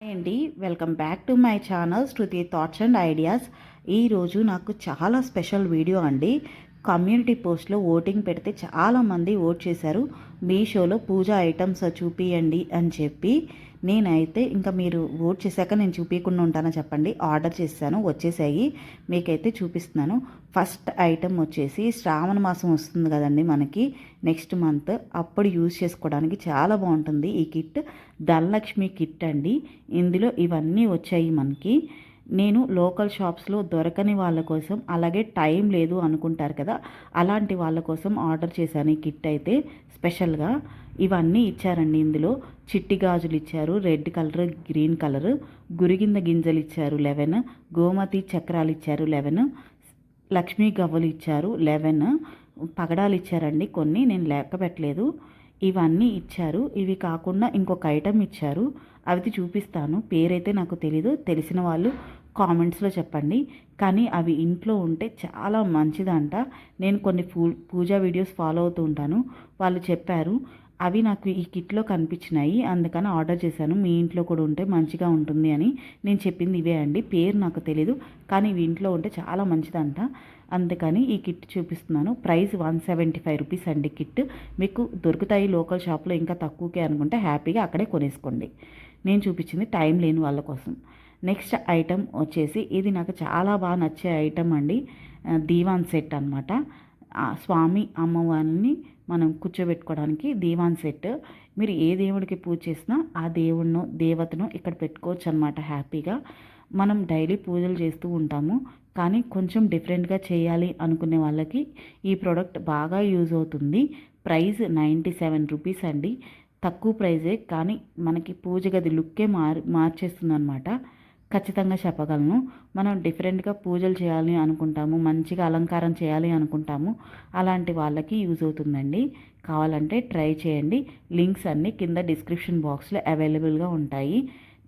Hi అండి, welcome back to my channel Shruti thoughts and ideas. ఈరోజు నాకు చాలా స్పెషల్ వీడియో అండి. కమ్యూనిటీ పోస్ట్లో ఓటింగ్ పెడితే చాలామంది ఓట్ చేశారు. మీషోలో పూజ ఐటమ్స్ చూపియండి అని చెప్పి. నేనైతే ఇంకా మీరు ఓట్ చేశాక నేను చూపించకుండా ఉంటానో చెప్పండి. ఆర్డర్ చేశాను, వచ్చేసాయి. మీకైతే చూపిస్తున్నాను. ఫస్ట్ ఐటమ్ వచ్చేసి శ్రావణ మాసం వస్తుంది కదండి మనకి, నెక్స్ట్ మంత్. అప్పుడు యూజ్ చేసుకోవడానికి చాలా బాగుంటుంది ఈ కిట్. ధనలక్ష్మి కిట్ అండి. ఇందులో ఇవన్నీ వచ్చాయి మనకి. నేను లోకల్ షాప్స్లో దొరకని వాళ్ళ కోసం, అలాగే టైం లేదు అనుకుంటారు కదా, అలాంటి వాళ్ళ కోసం ఆర్డర్ చేశాను ఈ కిట్ అయితే స్పెషల్గా. ఇవన్నీ ఇచ్చారండి. ఇందులో చిట్టి గాజులు ఇచ్చారు, రెడ్ కలర్, గ్రీన్ కలర్. గురిగింద గింజలు ఇచ్చారు 11, గోమతి చక్రాలు ఇచ్చారు 11, లక్ష్మీ గవ్వలు ఇచ్చారు 11, పగడాలు ఇచ్చారండి కొన్ని, నేను లెక్క పెట్టలేదు. ఇవన్నీ ఇచ్చారు. ఇవి కాకుండా ఇంకొక ఐటెం ఇచ్చారు, అవి చూపిస్తాను. పేరైతే నాకు తెలీదు, తెలిసిన వాళ్ళు కామెంట్స్లో చెప్పండి. కానీ అవి ఇంట్లో ఉంటే చాలా మంచిదంట. నేను కొన్ని పూజా వీడియోస్ ఫాలో అవుతూ ఉంటాను, వాళ్ళు చెప్పారు. అవి నాకు ఈ కిట్లో కనిపించినాయి, అందుకని ఆర్డర్ చేశాను. మీ ఇంట్లో కూడా ఉంటే మంచిగా ఉంటుంది అని. నేను చెప్పింది ఇవే అండి, పేరు నాకు తెలీదు, కానీ ఇవి ఇంట్లో ఉంటే చాలా మంచిదంట. అందుకని ఈ కిట్ చూపిస్తున్నాను. ప్రైస్ 175 రూపీస్ అండి కిట్. మీకు దొరుకుతాయి లోకల్ షాప్లో ఇంకా తక్కువకే అనుకుంటే హ్యాపీగా అక్కడే కొనేసుకోండి. నేను చూపించింది టైం లేని వాళ్ళ కోసం. నెక్స్ట్ ఐటమ్ వచ్చేసి, ఇది నాకు చాలా బాగా నచ్చే ఐటమ్ అండి. దీవాన్ సెట్ అనమాట. స్వామి అమ్మవారిని మనం కూర్చోబెట్టుకోవడానికి దీవాన్ సెట్. మీరు ఏ దేవుడికి పూజ చేసినా ఆ దేవుడినో దేవతనో ఇక్కడ పెట్టుకోవచ్చు అనమాట హ్యాపీగా. మనం డైలీ పూజలు చేస్తూ ఉంటాము, కానీ కొంచెం డిఫరెంట్గా చేయాలి అనుకునే వాళ్ళకి ఈ ప్రోడక్ట్ బాగా యూజ్ అవుతుంది. ప్రైస్ 97 రూపీస్ అండి. తక్కువ ప్రైజే, కానీ మనకి పూజ గది లుక్కే మార్చేస్తుంది అనమాట. ఖచ్చితంగా చెప్పగలను. మనం డిఫరెంట్గా పూజలు చేయాలి అనుకుంటాము, మంచిగా అలంకారం చేయాలి అనుకుంటాము, అలాంటి వాళ్ళకి యూజ్ అవుతుందండి. కావాలంటే ట్రై చేయండి. లింక్స్ అన్నీ కింద డిస్క్రిప్షన్ బాక్స్లో అవైలబుల్గా ఉంటాయి.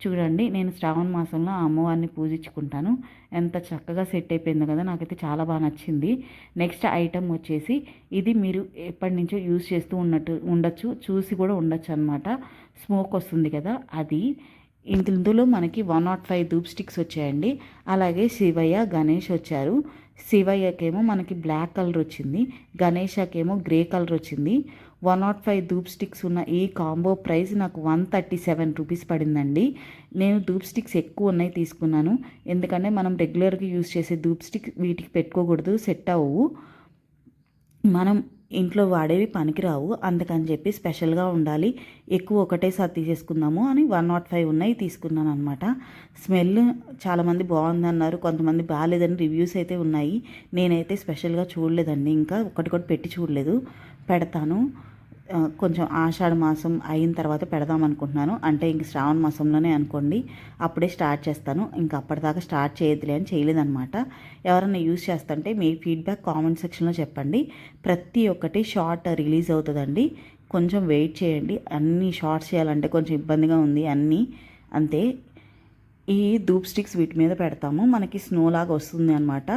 చూడండి, నేను శ్రావణ మాసంలో ఆ అమ్మవారిని పూజించుకుంటాను. ఎంత చక్కగా సెట్ అయిపోయిందో కదా, నాకైతే చాలా బాగా నచ్చింది. నెక్స్ట్ ఐటమ్ వచ్చేసి, ఇది మీరు ఎప్పటి నుంచో యూజ్ చేస్తూ ఉండొచ్చు, చూసి కూడా ఉండొచ్చు అనమాట. స్మోక్ వస్తుంది కదా అది. ఇందులో మనకి 105 ధూప్ స్టిక్స్ వచ్చాయండి. అలాగే శివయ్య, గణేష్ వచ్చారు. శివయ్యకేమో మనకి బ్లాక్ కలర్ వచ్చింది, గణేషకేమో గ్రే కలర్ వచ్చింది. 105 ధూప్ స్టిక్స్ ఉన్న ఈ కాంబో ప్రైస్ నాకు 137 రూపీస్ పడిందండి. నేను ధూప్ స్టిక్స్ ఎక్కువ ఉన్నాయి తీసుకున్నాను, ఎందుకంటే మనం రెగ్యులర్గా యూజ్ చేసే ధూప్ స్టిక్ వీటికి పెట్టుకోకూడదు, సెట్ అవ్వవు. మనం ఇంట్లో వాడేవి పనికిరావు, అందుకని చెప్పి స్పెషల్గా ఉండాలి, ఎక్కువ ఒకటేసారి తీసేసుకుందాము అని 105 ఉన్నాయి తీసుకున్నాను అనమాట. స్మెల్ చాలామంది బాగుందన్నారు, కొంతమంది బాగాలేదని రివ్యూస్ అయితే ఉన్నాయి. నేనైతే స్పెషల్గా చూడలేదండి, ఇంకా ఒకటి పెట్టి చూడలేదు. పెడతాను. కొంచెం ఆషాఢ మాసం అయిన తర్వాత పెడదాం అనుకుంటున్నాను. అంటే ఇంక శ్రావణ మాసంలోనే అనుకోండి, అప్పుడే స్టార్ట్ చేస్తాను. ఇంక అప్పటిదాకా స్టార్ట్ చేయొద్దులే అని చేయలేదన్నమాట. ఎవరైనా యూజ్ చేస్తుంటే మీ ఫీడ్బ్యాక్ కామెంట్ సెక్షన్లో చెప్పండి. ప్రతి ఒక్కటి షార్ట్ రిలీజ్ అవుతుందండి, కొంచెం వెయిట్ చేయండి. అన్ని షార్ట్స్ చేయాలంటే కొంచెం ఇబ్బందిగా ఉంది అన్నీ, అంతే. ఈ ధూప్ స్టిక్స్ వీటి మీద పెడతాము, మనకి స్నో లాగా వస్తుంది అనమాట,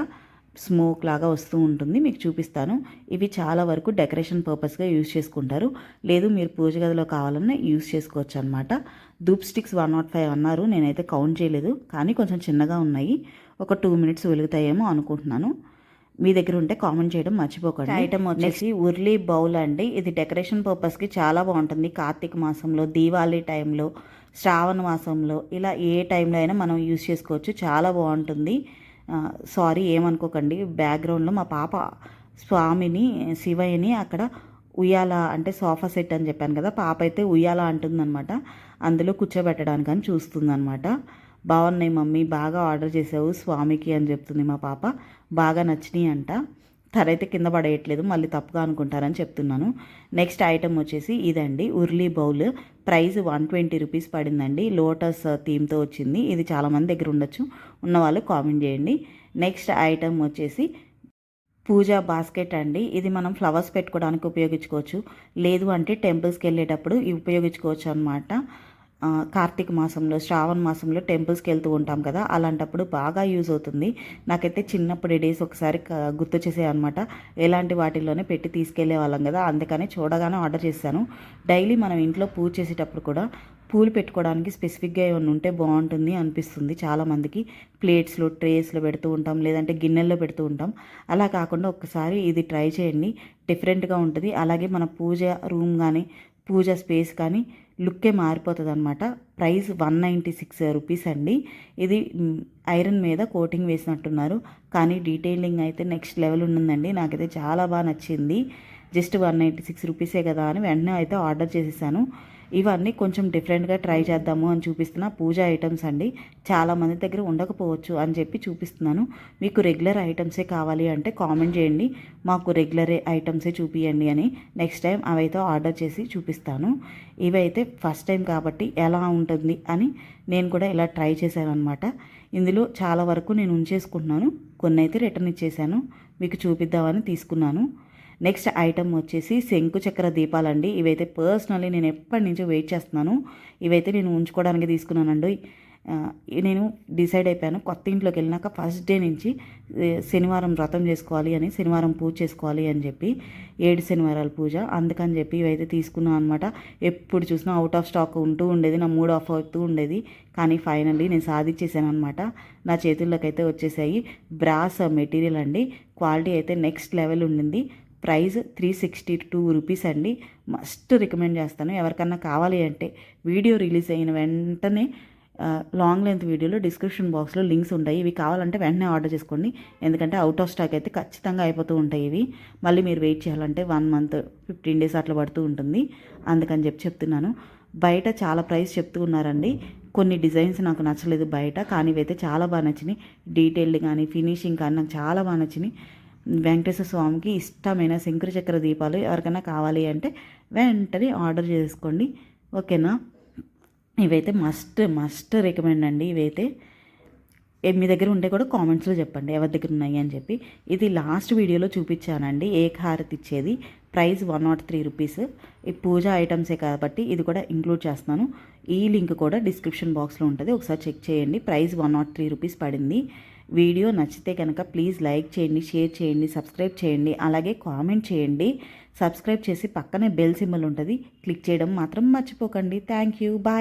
స్మోక్ లాగా వస్తూ ఉంటుంది. మీకు చూపిస్తాను. ఇవి చాలా వరకు డెకరేషన్ పర్పస్గా యూజ్ చేసుకుంటారు, లేదు మీరు పూజ గదిలో కావాలన్నా యూజ్ చేసుకోవచ్చు అనమాట. ధూప్ స్టిక్స్ 105 అన్నారు, నేనైతే కౌంట్ చేయలేదు, కానీ కొంచెం చిన్నగా ఉన్నాయి. ఒక 2 మినిట్స్ వెలుగుతాయేమో అనుకుంటున్నాను. మీ దగ్గర ఉంటే కామెంట్ చేయడం మర్చిపోకండి. ఐటమ్ వచ్చేసి ఉర్లీ బౌల్ అండి. ఇది డెకరేషన్ పర్పస్కి చాలా బాగుంటుంది. కార్తీక మాసంలో, దీవాళీ టైంలో, శ్రావణ మాసంలో, ఇలా ఏ టైంలో అయినా మనం యూజ్ చేసుకోవచ్చు, చాలా బాగుంటుంది. సారీ ఏమనుకోకండి, బ్యాక్గ్రౌండ్లో మా పాప స్వామిని, శివయ్యని అక్కడ ఉయ్యాల, అంటే సోఫా సెట్ అని చెప్పాను కదా, పాప అయితే ఉయ్యాల అంటుందన్నమాట, అందులో కూర్చోబెట్టడానికని చూస్తుందన్నమాట. బాగున్నాయి మమ్మీ, బాగా ఆర్డర్ చేసావు స్వామికి అని చెప్తుంది మా పాప. బాగా నచ్చినాయి అంట. తరైతే కింద పడేయట్లేదు, మళ్ళీ తప్పుగా అనుకుంటారని చెప్తున్నాను. నెక్స్ట్ ఐటమ్ వచ్చేసి ఇదండి, ఉర్లీ బౌల్. ప్రైస్ 120 రూపీస్ పడిందండి. లోటస్ థీమ్తో వచ్చింది. ఇది చాలామంది దగ్గర ఉండొచ్చు, ఉన్నవాళ్ళు కామెంట్ చేయండి. నెక్స్ట్ ఐటమ్ వచ్చేసి పూజా బాస్కెట్ అండి. ఇది మనం ఫ్లవర్స్ పెట్టుకోవడానికి ఉపయోగించుకోవచ్చు, లేదు అంటే టెంపుల్స్కి వెళ్ళేటప్పుడు ఇవి ఉపయోగించుకోవచ్చు అనమాట. కార్తీక మాసంలో, శ్రావణ మాసంలో టెంపుల్స్కి వెళ్తూ ఉంటాం కదా, అలాంటప్పుడు బాగా యూజ్ అవుతుంది. నాకైతే చిన్నప్పుడు డేస్ ఒకసారి గుర్తు చేసేయన్నమాట. ఎలాంటి వాటిల్లోనే పెట్టి తీసుకెళ్లే వాళ్ళం కదా, అందుకని చూడగానే ఆర్డర్ చేశాను. డైలీ మనం ఇంట్లో పూజ చేసేటప్పుడు కూడా పూలు పెట్టుకోవడానికి స్పెసిఫిక్గా ఏమైనా ఉంటే బాగుంటుంది అనిపిస్తుంది చాలామందికి. ప్లేట్స్లో ట్రేస్లో పెడుతూ ఉంటాం, లేదంటే గిన్నెల్లో పెడుతూ ఉంటాం. అలా కాకుండా ఒక్కసారి ఇది ట్రై చేయండి, డిఫరెంట్గా ఉంటుంది. అలాగే మన పూజ రూమ్ కానీ పూజ స్పేస్ కానీ లుక్కే మారిపోతుంది అనమాట. ప్రైస్ 196 రూపీస్ అండి. ఇది ఐరన్ మీద కోటింగ్ వేసినట్టున్నారు, కానీ డీటెయిలింగ్ అయితే నెక్స్ట్ లెవెల్ ఉంటుందండి. నాకైతే చాలా బాగా నచ్చింది. జస్ట్ 196 రూపీసే కదా అని వెంటనే అయితే ఆర్డర్ చేసేసాను. ఇవన్నీ కొంచెం డిఫరెంట్గా ట్రై చేద్దాము అని చూపిస్తున్న పూజా ఐటమ్స్ అండి. చాలామంది దగ్గర ఉండకపోవచ్చు అని చెప్పి చూపిస్తున్నాను. మీకు రెగ్యులర్ ఐటమ్సే కావాలి అంటే కామెంట్ చేయండి, మాకు రెగ్యులర్ ఐటమ్సే చూపియండి అని. నెక్స్ట్ టైం అవైతే ఆర్డర్ చేసి చూపిస్తాను. ఇవైతే ఫస్ట్ టైం కాబట్టి ఎలా ఉంటుంది అని నేను కూడా ఇలా ట్రై చేశాను అనమాట. ఇందులో చాలా వరకు నేను ఉంచేసుకుంటున్నాను, కొన్ని అయితే రిటర్న్ ఇచ్చేసాను. మీకు చూపిద్దామని తీసుకున్నాను. నెక్స్ట్ ఐటమ్ వచ్చేసి శంకు చక్ర దీపాలండి. ఇవైతే పర్సనల్లీ నేను ఎప్పటి నుంచో వెయిట్ చేస్తున్నాను. ఇవైతే నేను ఉంచుకోవడానికి తీసుకున్నానండి. నేను డిసైడ్ అయిపోయాను, కొత్త ఇంట్లోకి వెళ్ళినాక ఫస్ట్ డే నుంచి శనివారం వ్రతం చేసుకోవాలి అని, శనివారం పూజ చేసుకోవాలి అని చెప్పి 7 శనివారాల పూజ, అందుకని చెప్పి ఇవైతే తీసుకున్నాను అనమాట. ఎప్పుడు చూసినా అవుట్ ఆఫ్ స్టాక్ ఉంటూ ఉండేది, నా మూడ్ ఆఫ్ అవుతూ ఉండేది. కానీ ఫైనల్లీ నేను సాధించేసాను అనమాట. నా చేతుల్లోకి అయితే వచ్చేసాయి. బ్రాస్ మెటీరియల్ అండి, క్వాలిటీ అయితే నెక్స్ట్ లెవెల్ ఉండింది. ప్రైస్ 362 రూపీస్ అండి. మస్ట్ రికమెండ్ చేస్తాను. ఎవరికన్నా కావాలి అంటే వీడియో రిలీజ్ అయిన వెంటనే లాంగ్ లెంత్ వీడియోలో డిస్క్రిప్షన్ బాక్స్లో లింక్స్ ఉంటాయి. ఇవి కావాలంటే వెంటనే ఆర్డర్ చేసుకోండి, ఎందుకంటే అవుట్ ఆఫ్ స్టాక్ అయితే ఖచ్చితంగా అయిపోతూ ఉంటాయి. ఇవి మళ్ళీ మీరు వెయిట్ చేయాలంటే 1 మంత్ 15 డేస్ అట్లా పడుతూ ఉంటుంది. అందుకని చెప్తున్నాను. బయట చాలా ప్రైస్ చెప్తూ ఉన్నారండి. కొన్ని డిజైన్స్ నాకు నచ్చలేదు బయట, కానీ ఇవైతే చాలా బాగా నచ్చినాయి. డీటెయిల్డ్ కానీ ఫినిషింగ్ కానీ నాకు చాలా బాగా నచ్చినాయి. వెంకటేశ్వర స్వామికి ఇష్టమైన శంకుర చక్ర దీపాలు ఎవరికైనా కావాలి అంటే వెంటనే ఆర్డర్ చేసుకోండి, ఓకేనా. ఇవైతే మస్ట్ రికమెండ్ అండి. ఇవైతే మీ దగ్గర ఉంటే కూడా కామెంట్స్లో చెప్పండి ఎవరి దగ్గర ఉన్నాయి అని చెప్పి. ఇది లాస్ట్ వీడియోలో చూపించానండి, ఏకహారతి ఇచ్చేది. Price 103 rupees. ఈ పూజ ఐటమ్సే కాబట్టి ఇది కూడా ఇంక్లూడ్ చేస్తున్నాను. ఈ లింక్ కూడా డిస్క్రిప్షన్ బాక్స్లో ఉంటుంది, ఒకసారి చెక్ చేయండి. ప్రైస్ 103 రూపీస్ పడింది. వీడియో నచ్చితే కనుక ప్లీజ్ లైక్ చేయండి, షేర్ చేయండి, సబ్స్క్రైబ్ చేయండి, అలాగే కామెంట్ చేయండి. సబ్స్క్రైబ్ చేసి పక్కనే బెల్ సింబల్ ఉంటుంది, క్లిక్ చేయడం మాత్రం మర్చిపోకండి. Thank you, bye.